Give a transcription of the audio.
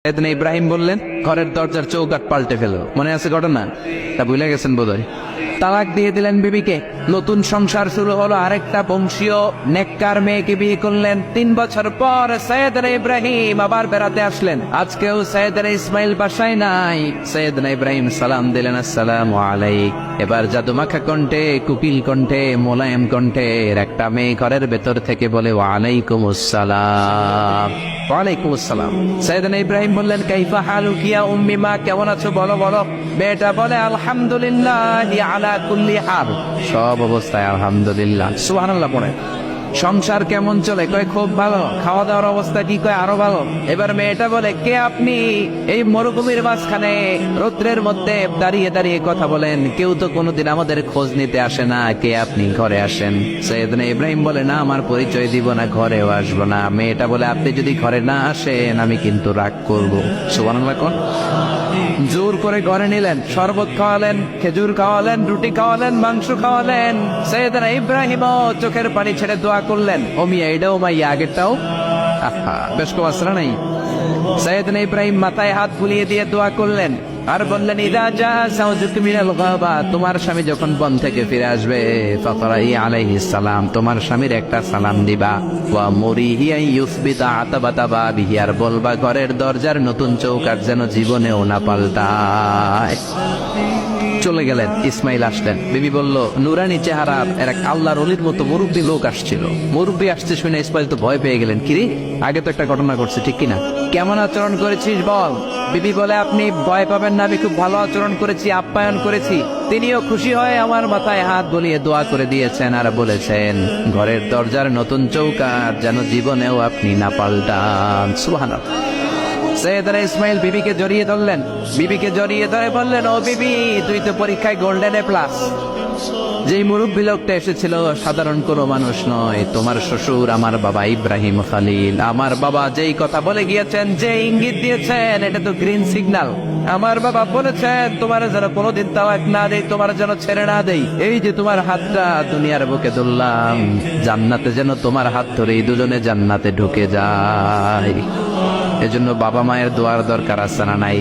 সাইয়েদনা ইব্রাহিম বললেন, ঘরের দরজার চৌকাঠ পাল্টে ফেলো। মনে আছে ঘটনা? তা ভুলে গেছেন বোধহয়। তালাক দিয়ে দিলেন বিবিকে। নতুন সংসার শুরু হলো। আরেকটা বংশীয় নেককার মেয়েকে বিয়ে করলেন। 3 বছর পর সাইয়েদনা ইব্রাহিম আবার বেড়াতে আসলেন। আজকেও সাইয়েদনা ইসমাইল বাসায় নাই। সাইয়েদনা ইব্রাহিম সালাম দিলেন, আসসালামু আলাইক। এবার জাদুমাখা কণ্ঠে, কুকিল কণ্ঠে, মোলায়েম কণ্ঠের একটা মেয়ে ঘরের ভেতর থেকে বলে, ওয়ালাইকুম আসসালাম। ওয়ালাইকুম আসসালাম। সাইয়েদনা ইব্রাহিম বললেন, কাইফা হালুকি ইয়া উম্মি, মা কেমন আছো বলো বলো। মেয়েটা বলে, আলহামদুলিল্লাহি আলা কুল্লি হাল, সব অবস্থায় আলহামদুলিল্লাহ। সুবহানাল্লাহ পড়ে। সংসার কেমন চলে? কয় খুব ভালো। খাওয়া দাওয়ার অবস্থা কি? কয় আরো ভালো। এবার মেয়েটা বলে, কে আপনি? এই মরুভূমির মাঝখানে রৌদ্রের মধ্যে দাঁড়িয়ে দাঁড়িয়ে কথা বলেন, কেউ তো কোনোদিন আমাদের খোঁজ নিতে আসে না, কে আপনি? ঘরে আসেন। সাইয়েদনা ইব্রাহিম বলে, না, আমার পরিচয় দিব না, ঘরেও আসবো না। মেয়েটা বলে, আপনি যদি ঘরে না আসেন আমি কিন্তু রাগ করবো। সুবহানাল্লাহ কোন। জোর করে ঘরে নিলেন, শরবত খাওয়ালেন, খেজুর খাওয়ালেন, রুটি খাওয়ালেন, মাংস খাওয়ালেন। সাইয়েদনা ইব্রাহিম চোখের পানি ছেড়ে দোয়া করলেন, ও মিয়া এটাও মাইয়া আগেরটাও। বেশ কো আসরা নাই। সাইয়েদনা ইব্রাহিম মাথায় হাত বুলিয়ে দিয়ে দোয়া করলেন আর বললেন, ইদা জা যাওজুকা মিনাল গাবা, তোমার স্বামী যখন বন থেকে ফিরে আসবে, ফাকরাই আলাইহিস সালাম, তোমার স্বামীর একটা সালাম দিবা। ওয়া মুরিহি আন ইউসবিতা আতাবাতা বাবিহি, আর বলবা ঘরের দরজার নতুন চৌকাঠ যেন জীবনেও না পাল্টায়। চলে গেলেন। ইসমাইল আসলেন। বিবি বলল, নুরানি চেহারা এক আল্লাহর ওলির মতো মুরব্বী লোক আসছিল। মুরব্বী আসছে শুনে ইসমাইল তো ভয় পেয়ে গেলেন। কিরে, আগে তো একটা ঘটনা ঘটছে, ঠিক কিনা? কেমন আচরণ করেছিস বল। বিবি বলে, আপনি ভয় পাবেন না, আমি খুব ভালো আচরণ করেছি, আপ্যায়ন করেছি। তিনিও খুশি হয়ে আমার মাথায় হাত বুলিয়ে দোয়া করে দিয়েছেন আর বলেছেন, ঘরের দরজার নতুন চৌকাঠ যেন জীবনেও আপনি না পাল্টান। সুবহানাল্লাহ। সাইয়েদনা ইসমাইল বিবিকে জড়িয়ে ধরলেন। বিবিকে জড়িয়ে ধরে বললেন, ও বিবি, তুই তো পরীক্ষায় গোল্ডেন এ প্লাস। যেই মুরব্বী লোকটা এসেছিল সাধারণ কোনো মানুষ নয়, তোমার শ্বশুর আমার বাবা ইব্রাহিম খালিল। আমার বাবা যেই কথা বলে গিয়েছেন, যে ইঙ্গিত দিয়েছেন, এটা তো গ্রিন সিগন্যাল। আমার বাবা বলেছেন, তোমার যেন কোনোদিন তালাক না দেই, তোমার যেন ছেড়ে না দেই। এই যে তোমার হাতটা দুনিয়ার বুকে ধরলাম, জান্নাতে যেন তোমার হাত ধরে এই দুজনে জান্নাতে ঢুকে যায়। এজন্য বাবা মায়ের দোয়ার দরকার আছে না নাই?